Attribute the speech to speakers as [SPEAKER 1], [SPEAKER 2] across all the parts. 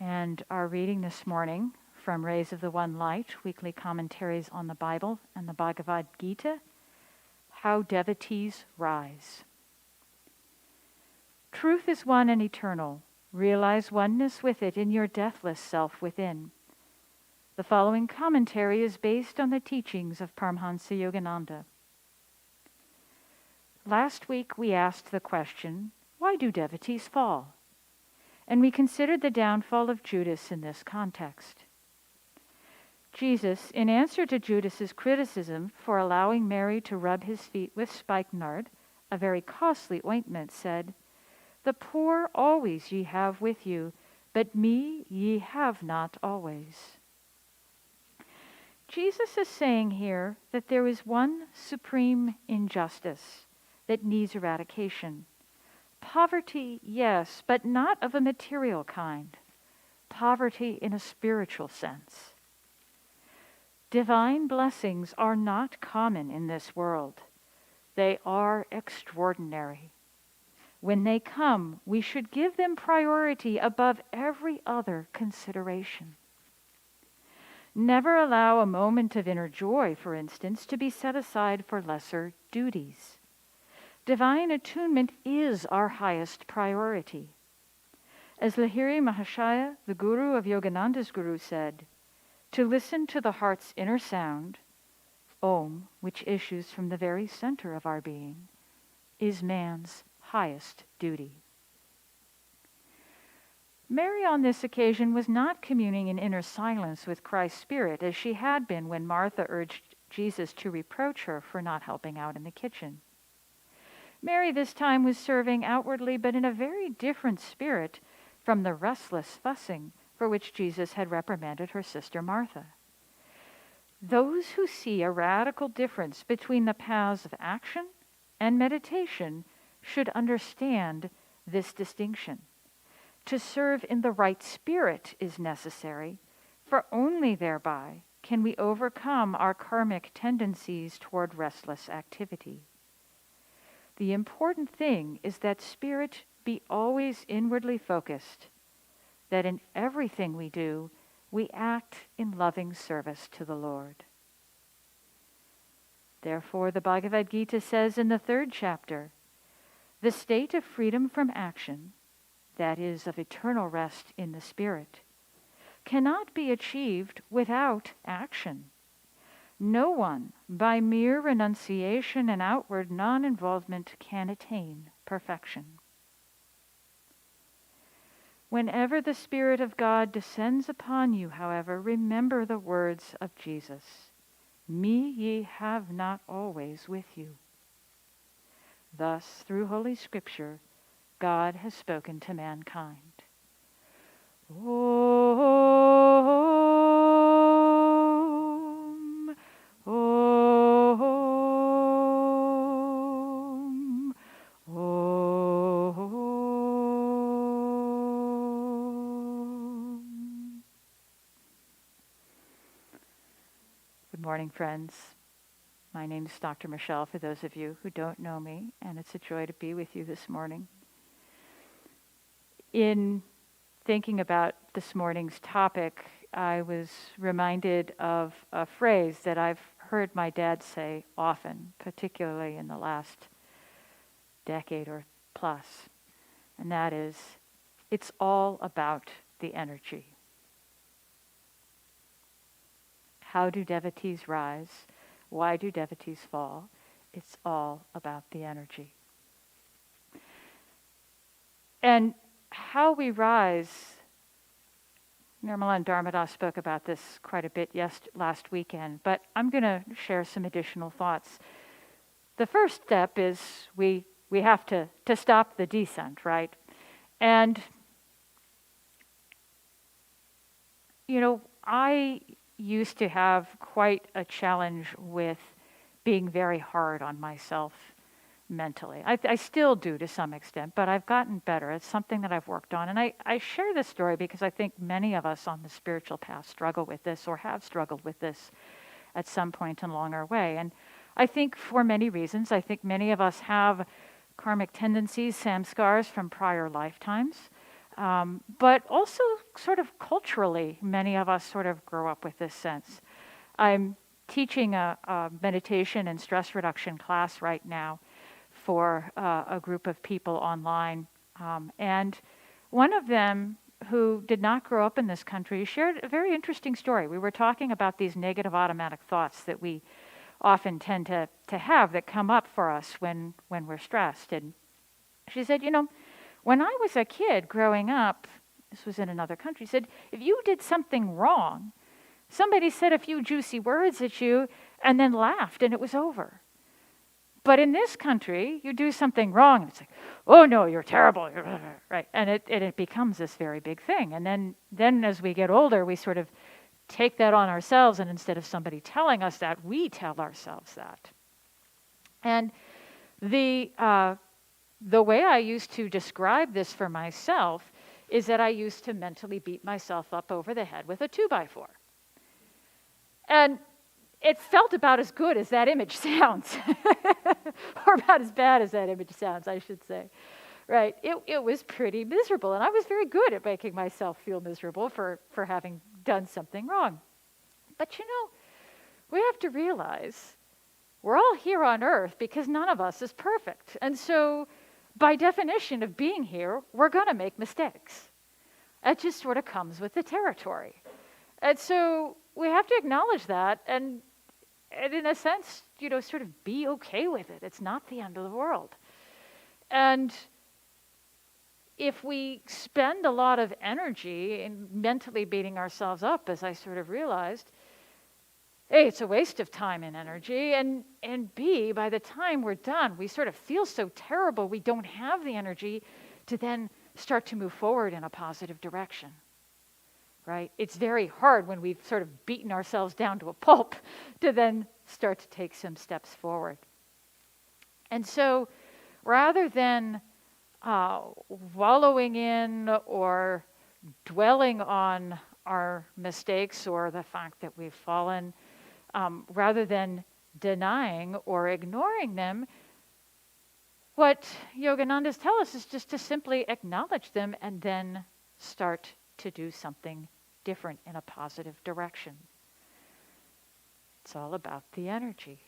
[SPEAKER 1] And our reading this morning from Rays of the One Light, weekly commentaries on the Bible and the Bhagavad Gita, How Devotees Rise. Truth is one and eternal. Realize oneness with it in your deathless self within. The following commentary is based on the teachings of Paramahansa Yogananda. Last week we asked the question, why do devotees fall? And we considered the downfall of Judas in this context. Jesus, in answer to Judas's criticism for allowing Mary to rub his feet with spikenard, a very costly ointment, said, "The poor always ye have with you, but me ye have not always." Jesus is saying here that there is one supreme injustice that needs eradication. Poverty, yes, but not of a material kind. Poverty in a spiritual sense. Divine blessings are not common in this world. They are extraordinary. When they come, we should give them priority above every other consideration. Never allow a moment of inner joy, for instance, to be set aside for lesser duties. Divine attunement is our highest priority. As Lahiri Mahashaya, the guru of Yogananda's guru, said, to listen to the heart's inner sound, Om, which issues from the very center of our being, is man's highest duty. Mary on this occasion was not communing in inner silence with Christ's Spirit as she had been when Martha urged Jesus to reproach her for not helping out in the kitchen. Mary this time was serving outwardly, but in a very different spirit from the restless fussing for which Jesus had reprimanded her sister Martha. Those who see a radical difference between the paths of action and meditation should understand this distinction. To serve in the right spirit is necessary, for only thereby can we overcome our karmic tendencies toward restless activity. The important thing is that spirit be always inwardly focused, that in everything we do, we act in loving service to the Lord. Therefore, the Bhagavad Gita says in the 3rd chapter, the state of freedom from action, that is, of eternal rest in the spirit, cannot be achieved without action. No one, by mere renunciation and outward non-involvement, can attain perfection. Whenever the Spirit of God descends upon you, however, remember the words of Jesus, "Me ye have not always with you." Thus, through Holy Scripture, God has spoken to mankind. Om, Om, Om. Good morning, friends. My name is Dr. Michelle, for those of you who don't know me, and it's a joy to be with you this morning. In thinking about this morning's topic, I was reminded of a phrase that I've heard my dad say often, particularly in the last decade or plus, and that is, it's all about the energy. How do devotees rise? Why do devotees fall? It's all about the energy. And how we rise, Nirmala and Dharmadas spoke about this quite a bit last weekend, but I'm going to share some additional thoughts. The first step is we have to stop the descent, right? And, I used to have quite a challenge with being very hard on myself mentally. I still do to some extent, but I've gotten better. It's something that I've worked on. And I share this story because I think many of us on the spiritual path struggle with this or have struggled with this at some point along our way. And I think for many reasons, I think many of us have karmic tendencies, samskars from prior lifetimes. But also sort of culturally, many of us sort of grow up with this sense. I'm teaching a meditation and stress reduction class right now for a group of people online. And one of them, who did not grow up in this country, shared a very interesting story. We were talking about these negative automatic thoughts that we often tend to have that come up for us when we're stressed. And she said, when I was a kid growing up, this was in another country, said, if you did something wrong, somebody said a few juicy words at you and then laughed and it was over. But in this country, you do something wrong and it's like, oh no, you're terrible, right? And it becomes this very big thing. And then as we get older, we sort of take that on ourselves, and instead of somebody telling us that, we tell ourselves that. And the way I used to describe this for myself is that I used to mentally beat myself up over the head with a 2x4. And it felt about as good as that image sounds, or about as bad as that image sounds, I should say. Right? It was pretty miserable, and I was very good at making myself feel miserable for having done something wrong. But we have to realize we're all here on earth because none of us is perfect. And so by definition of being here, we're going to make mistakes. That just sort of comes with the territory. And so we have to acknowledge that and in a sense, sort of be okay with it. It's not the end of the world. And if we spend a lot of energy in mentally beating ourselves up, as I sort of realized, A, it's a waste of time and energy, and B, by the time we're done, we sort of feel so terrible we don't have the energy to then start to move forward in a positive direction, right? It's very hard when we've sort of beaten ourselves down to a pulp to then start to take some steps forward. And so rather than wallowing in or dwelling on our mistakes or the fact that we've fallen, rather than denying or ignoring them, what Yoganandas tell us is just to simply acknowledge them and then start to do something different in a positive direction. It's all about the energy.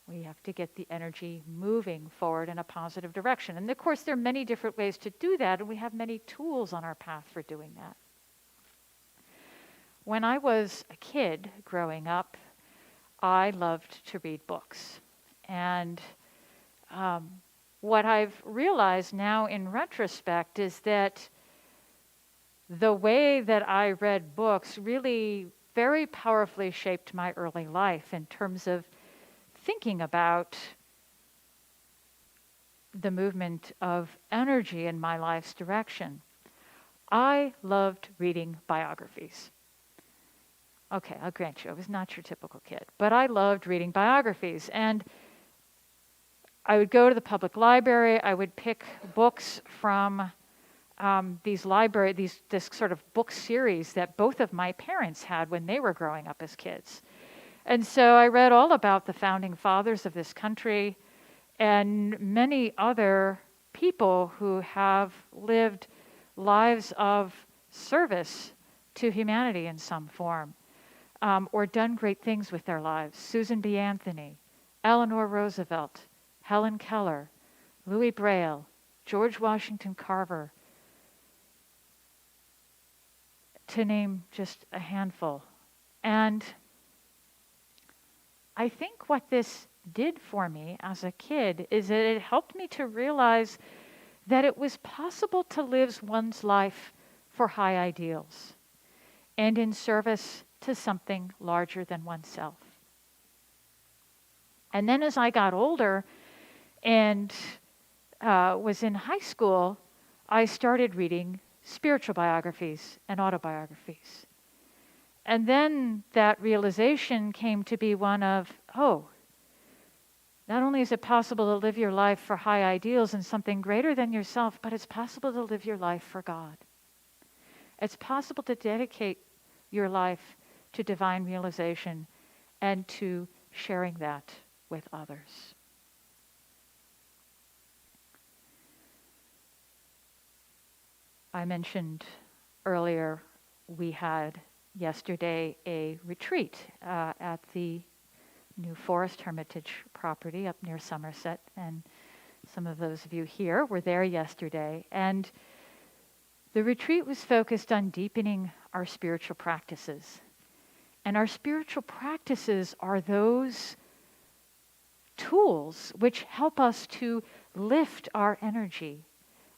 [SPEAKER 1] We have to get the energy moving forward in a positive direction. And of course, there are many different ways to do that, and we have many tools on our path for doing that. When I was a kid growing up, I loved to read books. And what I've realized now in retrospect is that the way that I read books really very powerfully shaped my early life in terms of thinking about the movement of energy in my life's direction. I loved reading biographies. Okay, I'll grant you, I was not your typical kid, but I loved reading biographies. And I would go to the public library, I would pick books from this sort of book series that both of my parents had when they were growing up as kids. And so I read all about the founding fathers of this country and many other people who have lived lives of service to humanity in some form, or done great things with their lives. Susan B. Anthony, Eleanor Roosevelt, Helen Keller, Louis Braille, George Washington Carver, to name just a handful. And I think what this did for me as a kid is that it helped me to realize that it was possible to live one's life for high ideals and in service to something larger than oneself. And then as I got older and was in high school, I started reading spiritual biographies and autobiographies. And then that realization came to be one of, not only is it possible to live your life for high ideals and something greater than yourself, but it's possible to live your life for God. It's possible to dedicate your life to divine realization and to sharing that with others. I mentioned earlier we had yesterday a retreat at the New Forest Hermitage property up near Somerset, and some of those of you here were there yesterday. And the retreat was focused on deepening our spiritual practices. And our spiritual practices are those tools which help us to lift our energy,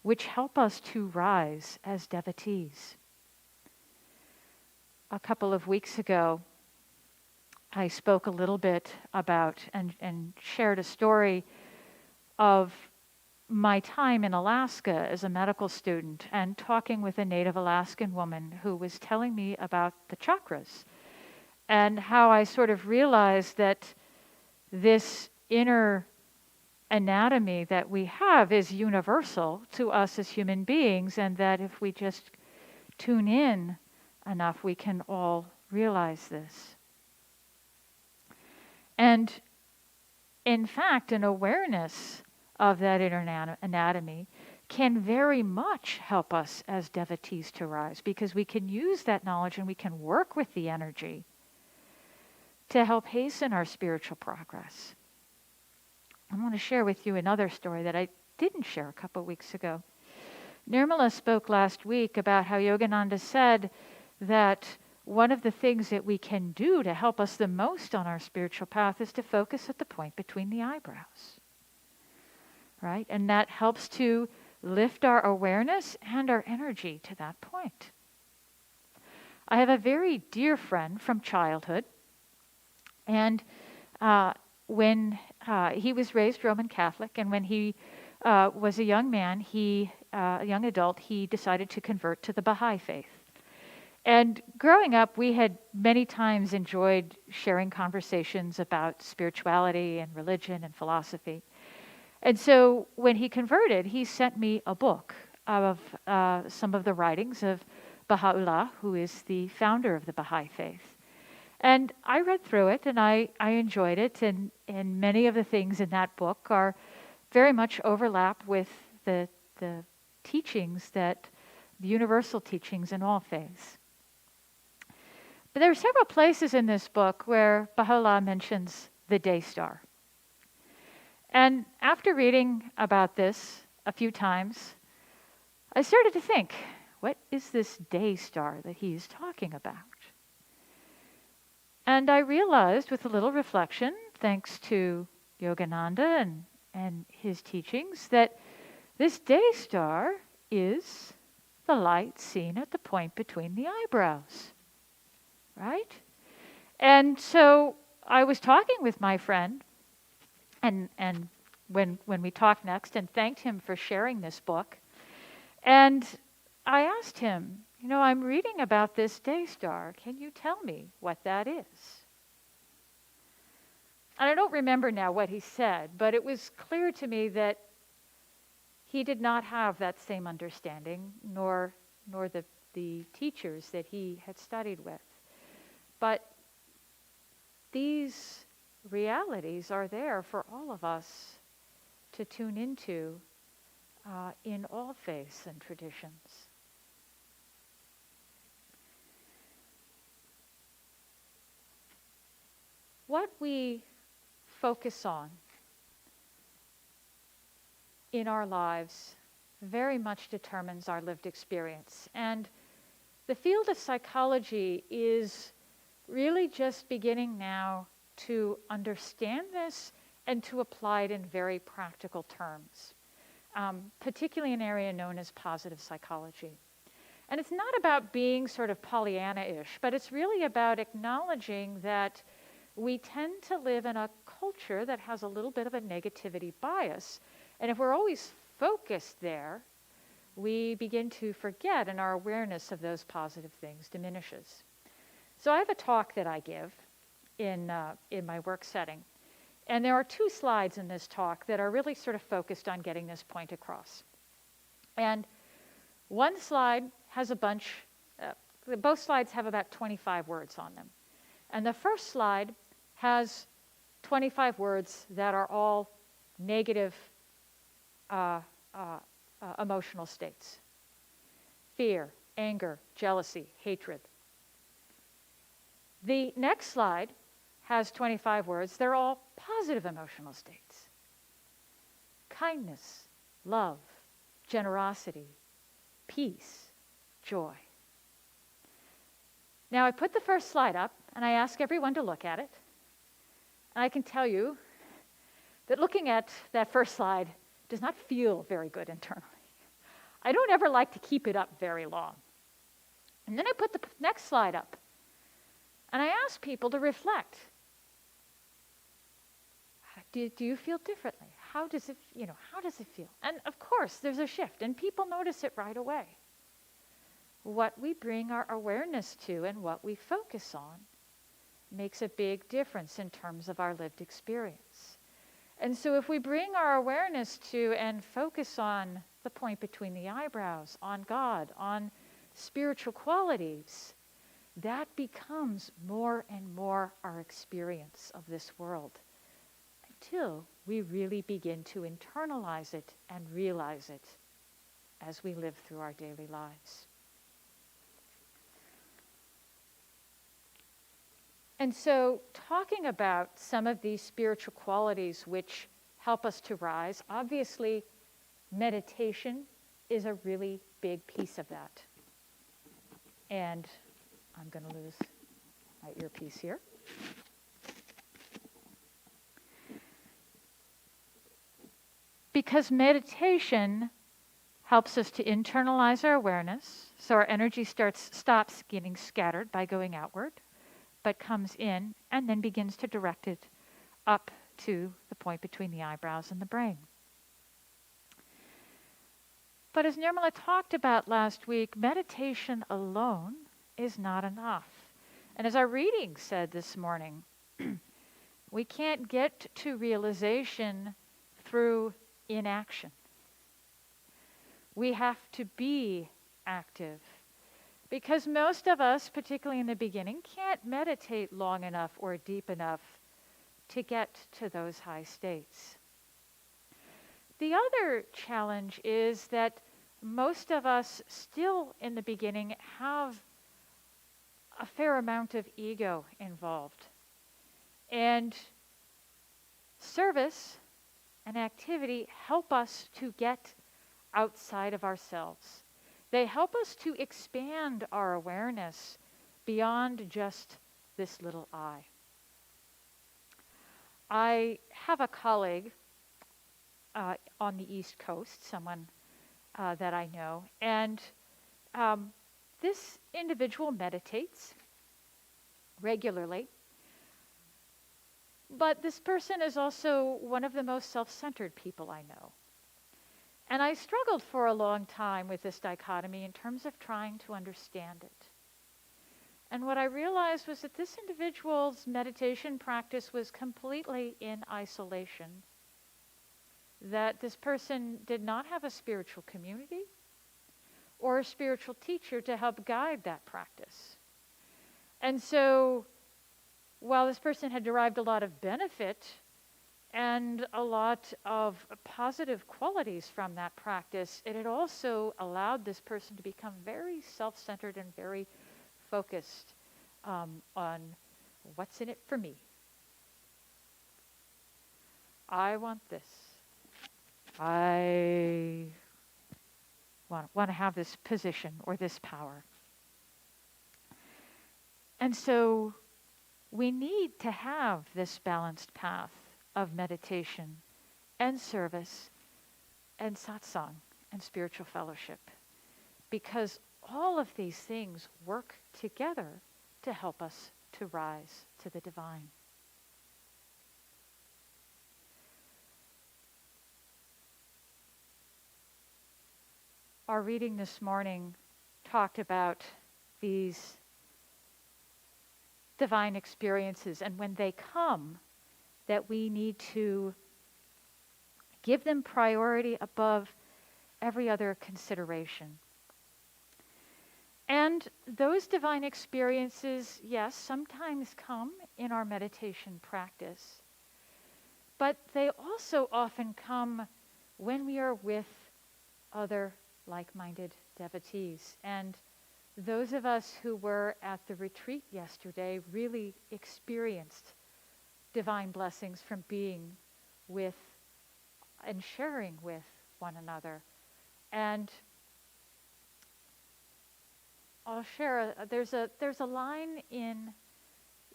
[SPEAKER 1] which help us to rise as devotees. A couple of weeks ago, I spoke a little bit about and shared a story of my time in Alaska as a medical student and talking with a Native Alaskan woman who was telling me about the chakras and how I sort of realized that this inner anatomy that we have is universal to us as human beings, and that if we just tune in enough, we can all realize this. And in fact, an awareness of that inner anatomy can very much help us as devotees to rise, because we can use that knowledge and we can work with the energy to help hasten our spiritual progress. I want to share with you another story that I didn't share a couple of weeks ago. Nirmala spoke last week about how Yogananda said that one of the things that we can do to help us the most on our spiritual path is to focus at the point between the eyebrows. Right? And that helps to lift our awareness and our energy to that point. I have a very dear friend from childhood, and when he was raised Roman Catholic, and when he was a young man, a young adult, he decided to convert to the Baha'i faith. And growing up, we had many times enjoyed sharing conversations about spirituality and religion and philosophy. And so when he converted, he sent me a book of some of the writings of Baha'u'llah, who is the founder of the Baha'i faith. And I read through it, and I enjoyed it, and many of the things in that book are very much overlap with the teachings, the universal teachings in all faiths. But there are several places in this book where Baha'u'llah mentions the day star. And after reading about this a few times, I started to think, what is this day star that he's talking about? And I realized with a little reflection, thanks to Yogananda and his teachings, that this day star is the light seen at the point between the eyebrows. Right? And so I was talking with my friend, and when we talked next, and thanked him for sharing this book. And I asked him, I'm reading about this day star. Can you tell me what that is? And I don't remember now what he said, but it was clear to me that he did not have that same understanding, nor the teachers that he had studied with. But these realities are there for all of us to tune into in all faiths and traditions. What we focus on in our lives very much determines our lived experience. And the field of psychology is really just beginning now to understand this and to apply it in very practical terms, particularly an area known as positive psychology. And it's not about being sort of Pollyanna-ish, but it's really about acknowledging that we tend to live in a culture that has a little bit of a negativity bias. And if we're always focused there, we begin to forget, and our awareness of those positive things diminishes. So I have a talk that I give in my work setting. And there are 2 slides in this talk that are really sort of focused on getting this point across. And one slide has a bunch, both slides have about 25 words on them. And the first slide has 25 words that are all negative emotional states. fear, anger, jealousy, hatred. The next slide has 25 words. They're all positive emotional states. Kindness, love, generosity, peace, joy. Now I put the first slide up and I ask everyone to look at it. And I can tell you that looking at that first slide does not feel very good internally. I don't ever like to keep it up very long. And then I put the next slide up and I ask people to reflect. Do you feel differently? How does it feel? And of course, there's a shift, and people notice it right away. What we bring our awareness to and what we focus on makes a big difference in terms of our lived experience. And so if we bring our awareness to and focus on the point between the eyebrows, on God, on spiritual qualities, that becomes more and more our experience of this world, until we really begin to internalize it and realize it as we live through our daily lives. And so, talking about some of these spiritual qualities which help us to rise, obviously meditation is a really big piece of that. And I'm going to lose my earpiece here. Because meditation helps us to internalize our awareness, so our energy stops getting scattered by going outward, but comes in and then begins to direct it up to the point between the eyebrows and the brain. But as Nirmala talked about last week, meditation alone is not enough. And as our reading said this morning, we can't get to realization through inaction. We have to be active. Because most of us, particularly in the beginning, can't meditate long enough or deep enough to get to those high states. The other challenge is that most of us still in the beginning have a fair amount of ego involved. And service and activity help us to get outside of ourselves. They help us to expand our awareness beyond just this little I. I have a colleague on the East Coast, someone that I know, and this individual meditates regularly. But this person is also one of the most self-centered people I know. And I struggled for a long time with this dichotomy in terms of trying to understand it. And what I realized was that this individual's meditation practice was completely in isolation. That this person did not have a spiritual community or a spiritual teacher to help guide that practice. And so, while this person had derived a lot of benefit and a lot of positive qualities from that practice, it had also allowed this person to become very self-centered and very focused on what's in it for me. I want this. I want to have this position or this power. And so we need to have this balanced path of meditation and service and satsang and spiritual fellowship, because all of these things work together to help us to rise to the divine. Our reading this morning talked about these divine experiences, and when they come, that we need to give them priority above every other consideration. And those divine experiences, yes, sometimes come in our meditation practice, but they also often come when we are with other like-minded devotees. And those of us who were at the retreat yesterday really experienced divine blessings from being with and sharing with one another. And I'll share, there's a line in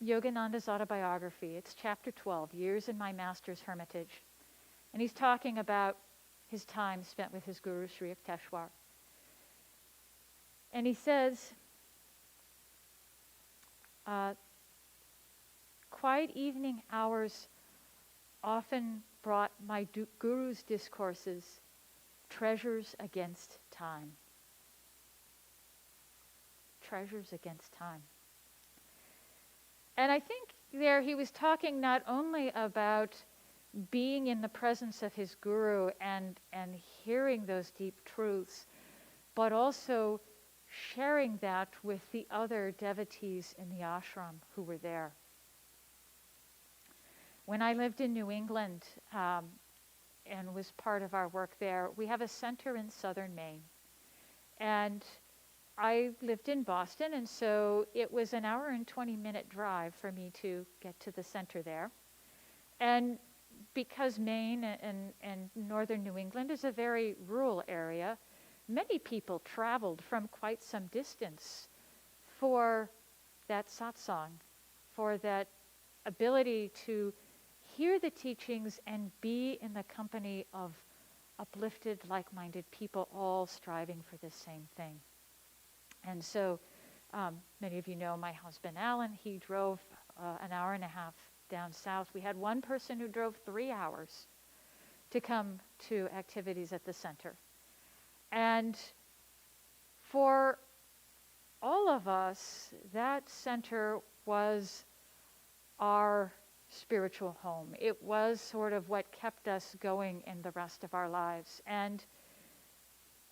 [SPEAKER 1] Yogananda's autobiography. It's chapter 12, Years in My Master's Hermitage. And he's talking about his time spent with his guru, Sri Yukteswar. And he says, quiet evening hours often brought my guru's discourses treasures against time. Treasures against time. And I think there he was talking not only about being in the presence of his guru and hearing those deep truths, but also sharing that with the other devotees in the ashram who were there. When I lived in New England and was part of our work there, we have a center in southern Maine. And I lived in Boston, and so it was an hour and 20-minute drive for me to get to the center there. And because Maine and northern New England is a very rural area, many people traveled from quite some distance for that satsang, for that ability to hear the teachings and be in the company of uplifted, like-minded people, all striving for the same thing. And so many of you know my husband, Alan. He drove an hour and a half down south. We had one person who drove 3 hours to come to activities at the center. And for all of us, that center was our spiritual home. It was sort of what kept us going in the rest of our lives. And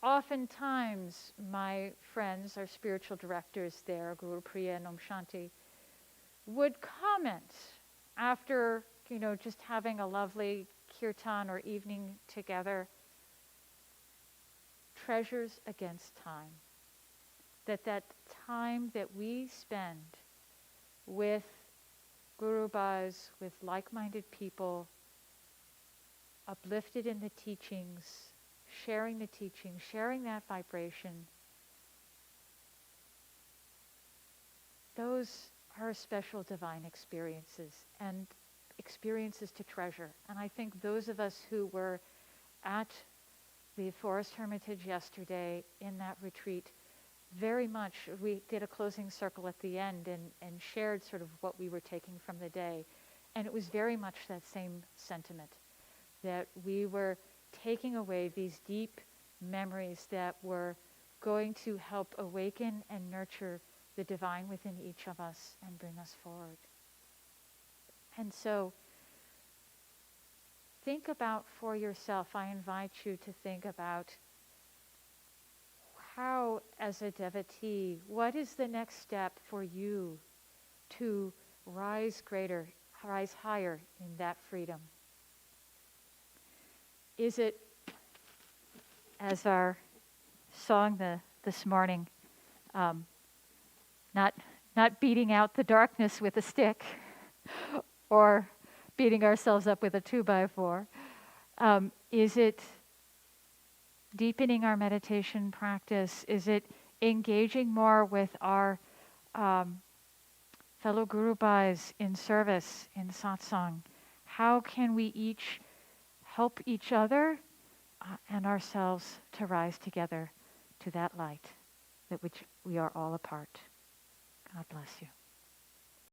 [SPEAKER 1] oftentimes, my friends, our spiritual directors there, Guru Priya and Om Shanti, would comment after, just having a lovely kirtan or evening together, treasures against time. That time that we spend with Guru Bhais, with like-minded people, uplifted in the teachings, sharing the teaching, sharing that vibration, those are special divine experiences and experiences to treasure. And I think those of us who were at the Forest Hermitage yesterday in that retreat, very much, we did a closing circle at the end and shared sort of what we were taking from the day. And it was very much that same sentiment, that we were taking away these deep memories that were going to help awaken and nurture the divine within each of us and bring us forward. And so think about for yourself, I invite you to think about how, as a devotee, what is the next step for you to rise greater, rise higher in that freedom? Is it, as our song this morning, not beating out the darkness with a stick or beating ourselves up with a 2x4? Is it deepening our meditation practice? Is it engaging more with our fellow Guru Bhais in service, in satsang? How can we each help each other and ourselves to rise together to that light that which we are all a part? God bless you.